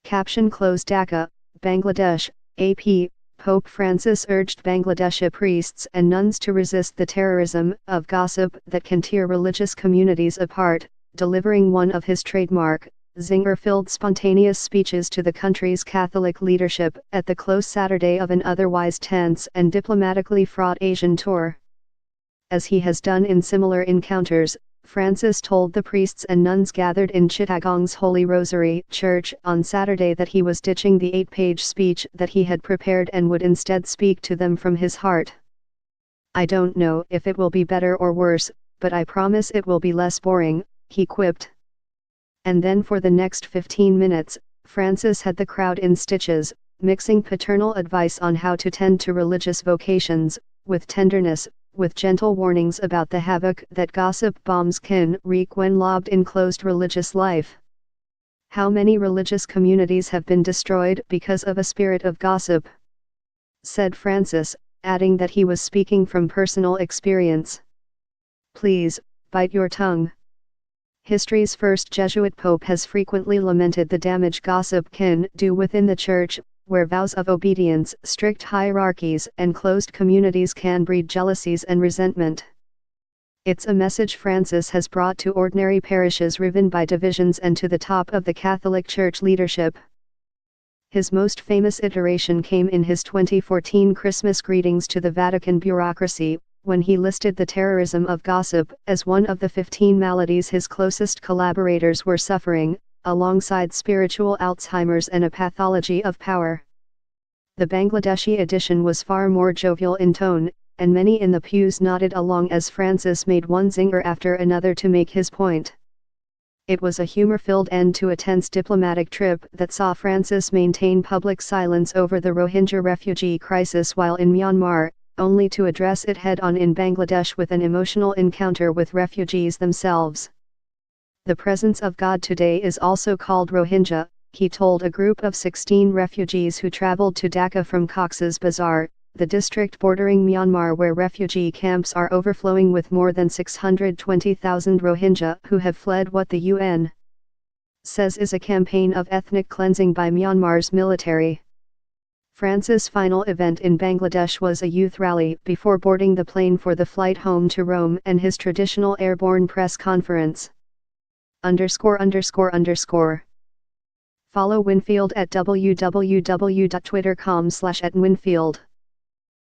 Caption Close Dhaka, Bangladesh, AP, Pope Francis urged Bangladeshi priests and nuns to resist the terrorism of gossip that can tear religious communities apart, delivering one of his trademark, zinger-filled spontaneous speeches to the country's Catholic leadership at the close Saturday of an otherwise tense and diplomatically fraught Asian tour. As he has done in similar encounters, Francis told the priests and nuns gathered in Chittagong's Holy Rosary Church on Saturday that he was ditching the 8-page speech that he had prepared and would instead speak to them from his heart. "I don't know if it will be better or worse, but I promise it will be less boring," he quipped. And then for the next 15 minutes, Francis had the crowd in stitches, mixing paternal advice on how to tend to religious vocations, with tenderness, with gentle warnings about the havoc that gossip bombs can wreak when lobbed in closed religious life. "How many religious communities have been destroyed because of a spirit of gossip?" said Francis, adding that he was speaking from personal experience. "Please, bite your tongue." History's first Jesuit pope has frequently lamented the damage gossip can do within the Church, where vows of obedience, strict hierarchies, and closed communities can breed jealousies and resentment. It's a message Francis has brought to ordinary parishes riven by divisions and to the top of the Catholic Church leadership. His most famous iteration came in his 2014 Christmas greetings to the Vatican bureaucracy, when he listed the terrorism of gossip as one of the 15 maladies his closest collaborators were suffering, alongside spiritual Alzheimer's and a pathology of power. The Bangladeshi edition was far more jovial in tone, and many in the pews nodded along as Francis made one zinger after another to make his point. It was a humor-filled end to a tense diplomatic trip that saw Francis maintain public silence over the Rohingya refugee crisis while in Myanmar, only to address it head-on in Bangladesh with an emotional encounter with refugees themselves. "The presence of God today is also called Rohingya," he told a group of 16 refugees who traveled to Dhaka from Cox's Bazar, the district bordering Myanmar where refugee camps are overflowing with more than 620,000 Rohingya who have fled what the UN says is a campaign of ethnic cleansing by Myanmar's military. Francis' final event in Bangladesh was a youth rally before boarding the plane for the flight home to Rome and his traditional airborne press conference. _____. Follow Winfield at www.twitter.com/@winfield.